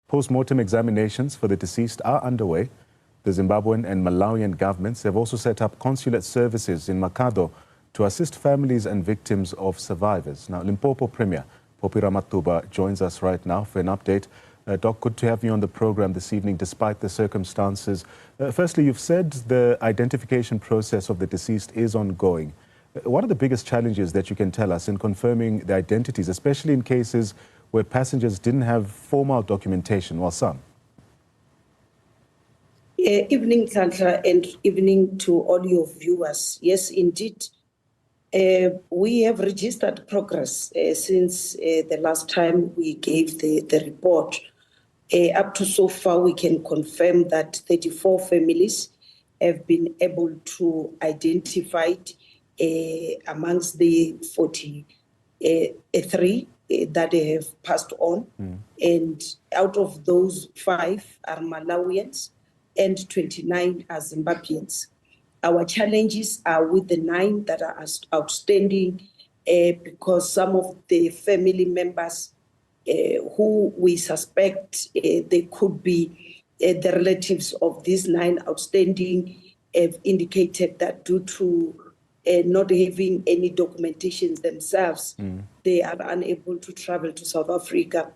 Post-mortem examinations for the deceased are underway. The Zimbabwean and Malawian governments have also set up consulate services in Makhado to assist families and victims of survivors. Now, Limpopo Premier Phophi Ramathuba joins us right now for an update. Doc, good to have you on the program this evening despite the circumstances. Firstly, you've said the identification process of the deceased is ongoing. What are the biggest challenges that you can tell us in confirming the identities, especially in cases where passengers didn't have formal documentation, while some? Evening, Sandra, and evening to all your viewers. Yes, indeed. We have registered progress since the last time we gave the report. Up to so far, we can confirm that 34 families have been able to identify amongst the 43 that they have passed on. And out of those, 5 are Malawians and 29 are Zimbabweans. Our challenges are with the 9 that are outstanding because some of the family members who we suspect they could be the relatives of these 9 outstanding have indicated that due to not having any documentation themselves, they are unable to travel to South Africa.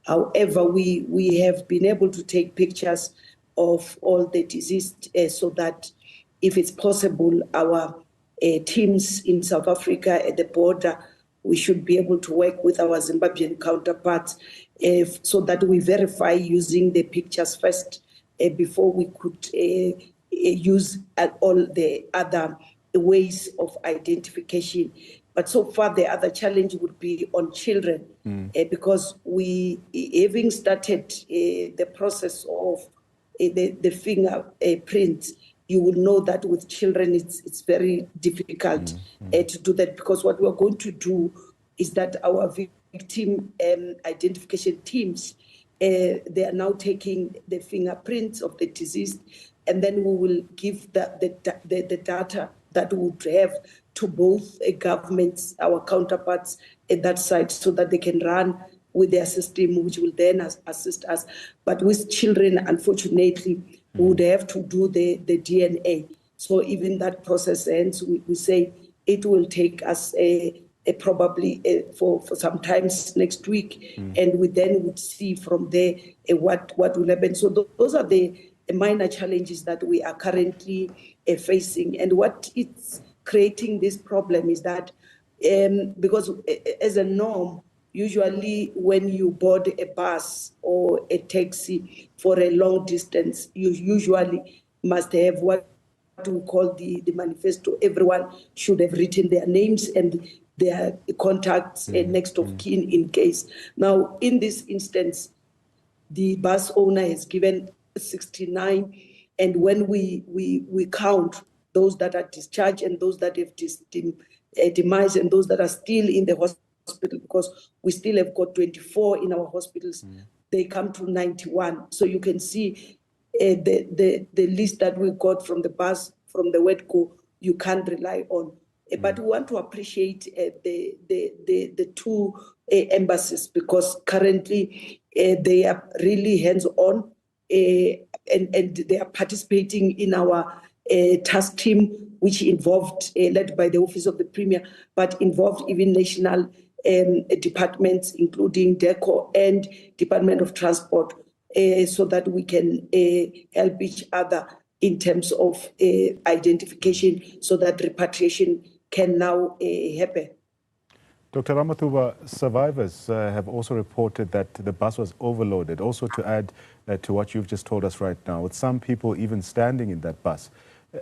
However, we have been able to take pictures of all the deceased so that if it's possible, our teams in South Africa at the border, we should be able to work with our Zimbabwean counterparts so that we verify using the pictures first before we could use all the other ways of identification. But so far, the other challenge would be on children because we, having started the process of the fingerprints, you will know that with children, it's very difficult to do that, because what we're going to do is that our victim identification teams, they are now taking the fingerprints of the deceased, and then we will give the data that we would have to both governments, our counterparts at that side, so that they can run with their system, which will then assist us. But with children, unfortunately, we would have to do the DNA. So even that process ends, we say it will take us probably for some time next week, and we then would see from there what will happen. So those are the minor challenges that we are currently facing. And what it's creating this problem is that because as a norm, usually when you board a bus or a taxi for a long distance, you usually must have what we call the manifesto. Everyone should have written their names and their contacts and next of kin in case. Now, in this instance, the bus owner has given 69, and when we count those that are discharged and those that have demised and those that are still in the hospital, because we still have got 24 in our hospitals, they come to 91. So you can see the list that we got from the bus, from the word go, you can't rely on. But we want to appreciate the 2 embassies, because currently they are really hands-on and they are participating in our task team, which involved, led by the Office of the Premier, but involved even national departments, including DECO and Department of Transport, so that we can help each other in terms of identification, so that repatriation can now happen. Dr. Ramathuba, survivors have also reported that the bus was overloaded, also to add to what you've just told us right now, with some people even standing in that bus.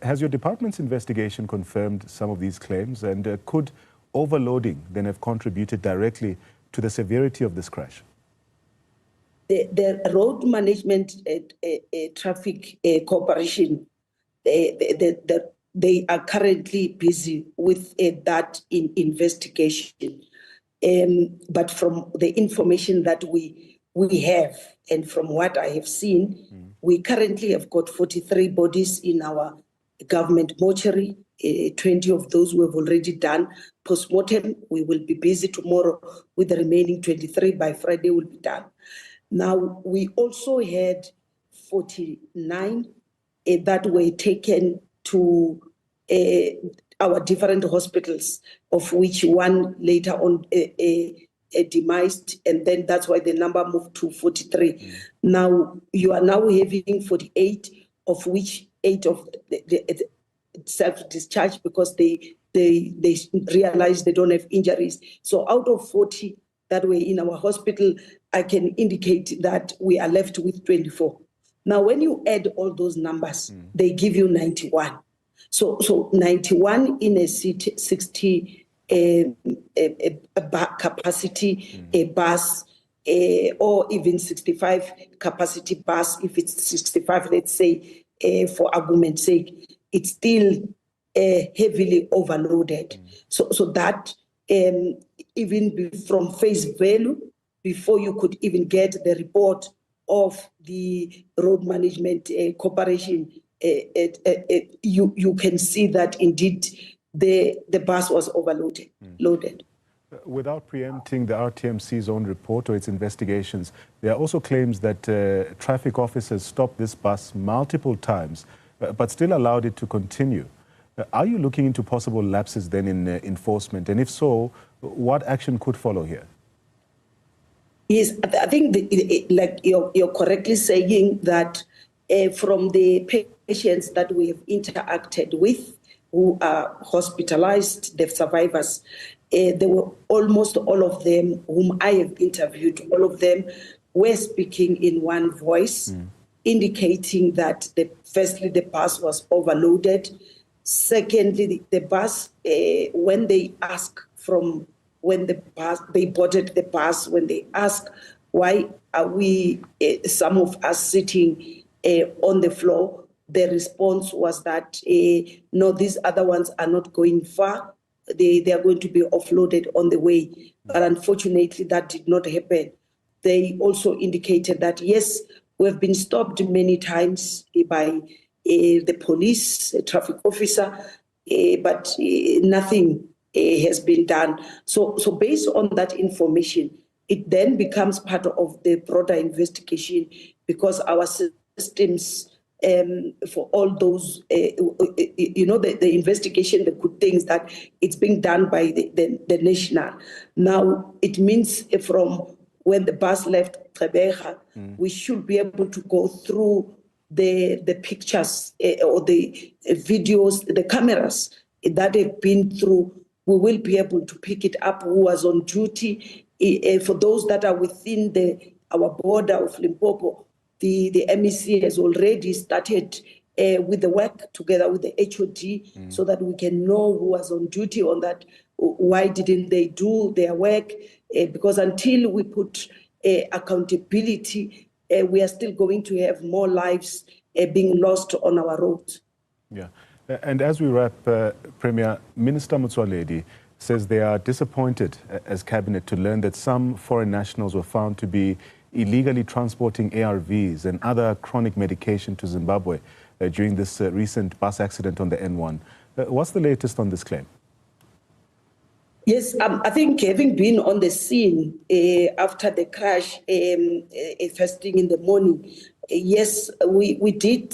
Has your department's investigation confirmed some of these claims, and could overloading then have contributed directly to the severity of this crash? The Road Management Traffic Corporation, they are currently busy with that investigation. But from the information that we have and from what I have seen, we currently have got 43 bodies in our government mortuary. 20 of those we have already done post-mortem. We will be busy tomorrow with the remaining 23. By Friday will be done. Now, we also had 49 that were taken to our different hospitals, of which one later on demised, and then that's why the number moved to 43. Now, you are now having 48, of which 8 of the self-discharged because they realize they don't have injuries. So out of 40 that were in our hospital, I can indicate that we are left with 24. Now, when you add all those numbers, they give you 91. So 91 in a 60 capacity a bus, or even 65 capacity bus. If it's 65, let's say, for argument's sake, it's still heavily overloaded. So that even from face value, before you could even get the report of the road management corporation, you can see that indeed the bus was overloaded. Loaded. Without preempting the RTMC's own report or its investigations, there are also claims that traffic officers stopped this bus multiple times, but still allowed it to continue. Are you looking into possible lapses then in enforcement? And if so, what action could follow here? Yes, I think like you're correctly saying that from the patients that we have interacted with who are hospitalized, the survivors, there were almost all of them whom I have interviewed, all of them were speaking in one voice, indicating that firstly, the bus was overloaded. Secondly, the bus, when they ask when they boarded the bus, when they ask why are we, some of us sitting on the floor, the response was that, no, these other ones are not going far. They are going to be offloaded on the way. But unfortunately, that did not happen. They also indicated that, yes, we have been stopped many times by the police, a traffic officer, but nothing has been done. So based on that information, it then becomes part of the broader investigation, because our systems for all those, the investigation, the good things that it's being done by the national. Now, it means from when the bus left Gqeberha, we should be able to go through the pictures or the videos, the cameras that have been through. We will be able to pick it up who was on duty. For those that are within our border of Limpopo, the MEC has already started with the work together with the HOD so that we can know who was on duty on that. Why didn't they do their work? Because until we put accountability, we are still going to have more lives being lost on our roads. Yeah. And as we wrap, Premier, Minister Motsoaledi says they are disappointed as Cabinet to learn that some foreign nationals were found to be illegally transporting ARVs and other chronic medication to Zimbabwe during this recent bus accident on the N1. What's the latest on this claim? Yes, I think having been on the scene after the crash, first thing in the morning, yes, we did,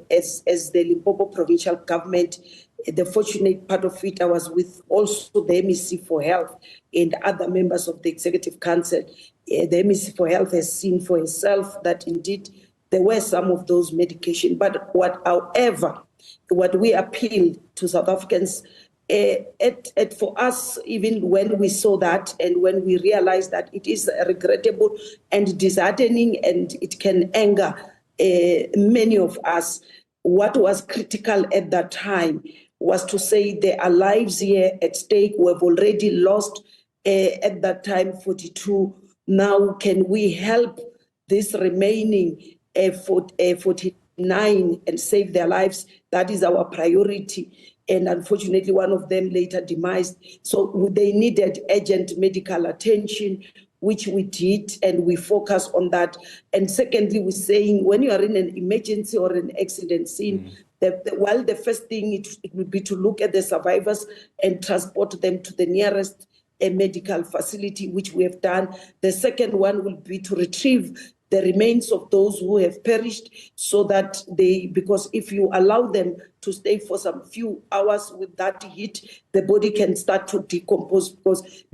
as the Limpopo provincial government, the fortunate part of it, I was with also the MEC for Health and other members of the Executive Council. The MEC for Health has seen for herself that indeed there were some of those medications. But however, what we appeal to South Africans, for us, even when we saw that and when we realized that it is regrettable and disheartening and it can anger many of us, what was critical at that time was to say there are lives here at stake. We have already lost at that time 42. Now, can we help this remaining 49 and save their lives? That is our priority. And unfortunately, one of them later demised. So they needed urgent medical attention, which we did, and we focused on that. And secondly, we're saying when you are in an emergency or an accident scene, the first thing it would be to look at the survivors and transport them to the nearest a medical facility, which we have done. The second one will be to retrieve the remains of those who have perished, so that because if you allow them to stay for some few hours with that heat, the body can start to decompose,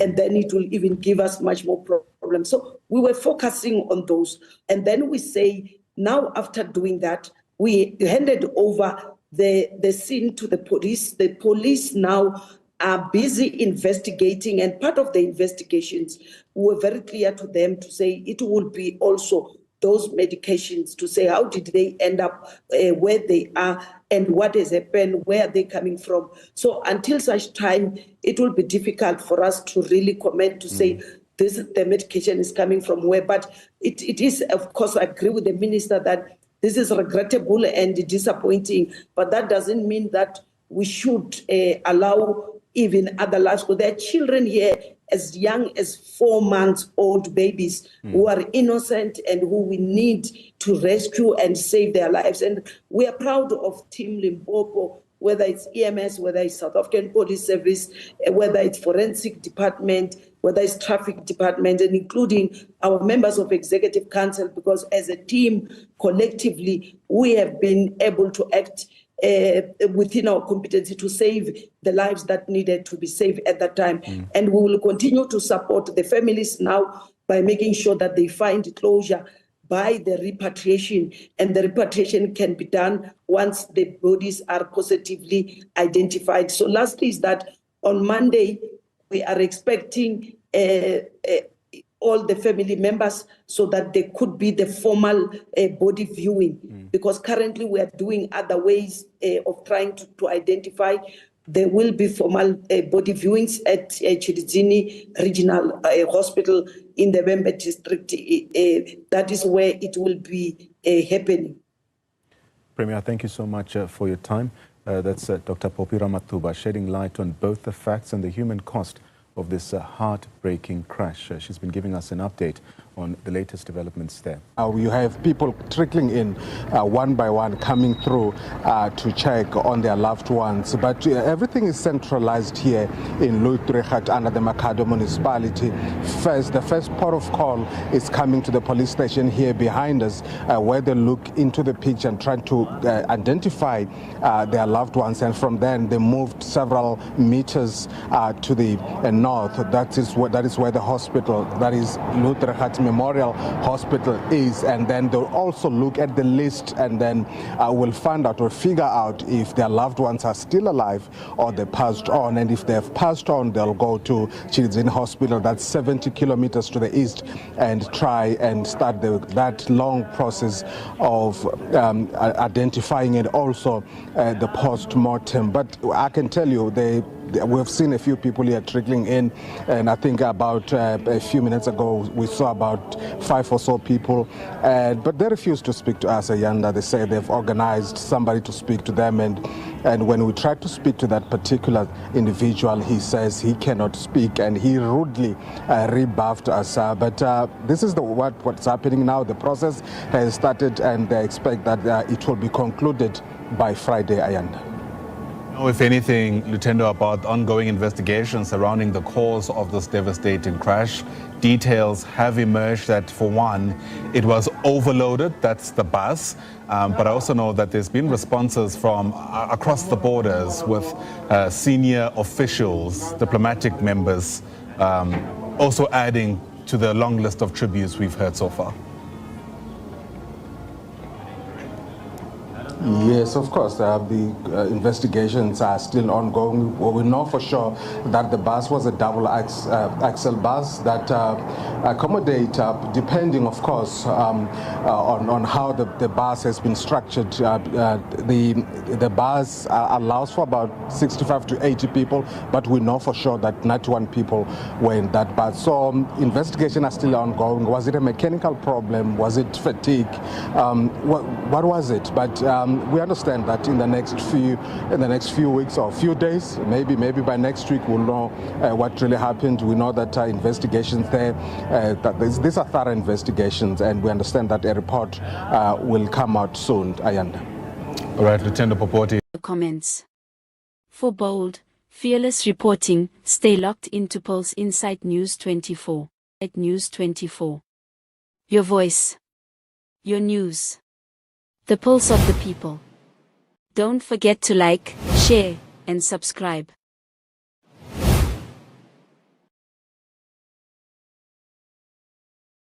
and then it will even give us much more problems. So we were focusing on those. And then we say, now after doing that, we handed over the scene to the police. The police now are busy investigating, and part of the investigations, we were very clear to them to say it will be also those medications, to say how did they end up where they are and what has happened, where are they coming from. So until such time, it will be difficult for us to really comment to say the medication is coming from where. But it is, of course, I agree with the minister that this is regrettable and disappointing, but that doesn't mean that we should allow even other lives, because there are children here as young as 4 months old babies who are innocent and who we need to rescue and save their lives. And we are proud of Team Limpopo, whether it's EMS, whether it's South African Police Service, whether it's Forensic Department, whether it's Traffic Department, and including our members of Executive Council, because as a team, collectively, we have been able to act within our competency to save the lives that needed to be saved at that time. And we will continue to support the families now by making sure that they find closure by the repatriation, and the repatriation can be done once the bodies are positively identified. So lastly is that on Monday, we are expecting all the family members, so that there could be the formal body viewing, because currently we are doing other ways of trying to identify. There will be formal body viewings at Chirizini Regional Hospital in the Vembe district. That is where it will be happening. Premier, thank you so much for your time. That's Dr. Popira Matuba shedding light on both the facts and the human cost of this heartbreaking crash. She's been giving us an update on the latest developments there. You have people trickling in one by one, coming through to check on their loved ones. But everything is centralized here in Luitrecht under the Makhado municipality. The first port of call is coming to the police station here behind us, where they look into the picture and try to identify their loved ones. And from then they moved several meters to the north. That is where the hospital, that is Luitrecht Memorial Hospital, is. And then they'll also look at the list, and then will find out or figure out if their loved ones are still alive or they passed on. And if they've passed on, they'll go to Chirizini Hospital, that's 70 kilometers to the east, and try and start that long process of identifying and also the post-mortem. But I can tell you, we've seen a few people here trickling in, and I think about a few minutes ago we saw about 5 or so people, but they refuse to speak to us, Ayanda. They say they've organized somebody to speak to them, and when we try to speak to that particular individual, he says he cannot speak, and he rudely rebuffed us. But this is what's happening now. The process has started, and they expect that it will be concluded by Friday, Ayanda. If anything, Lieutenant, about ongoing investigations surrounding the cause of this devastating crash. Details have emerged that, for one, it was overloaded, that's the bus. But I also know that there's been responses from across the borders with senior officials, diplomatic members, also adding to the long list of tributes we've heard so far. Yes, of course. The investigations are still ongoing. Well, we know for sure that the bus was a double axle bus that accommodate, depending, of course, on how the bus has been structured. The bus allows for about 65 to 80 people, but we know for sure that 91 people were in that bus. So investigations are still ongoing. Was it a mechanical problem? Was it fatigue? What was it? But we understand that in the next few weeks or few days, maybe by next week, we'll know what really happened. We know that investigations there, these are thorough investigations, and we understand that a report will come out soon, Ayanda. All right, Lieutenant Popoti. Comments. For bold, Fearless reporting, stay locked into Pulse Insight News 24. At News 24. Your voice. Your news. The pulse of the people. Don't forget to like, share, and subscribe.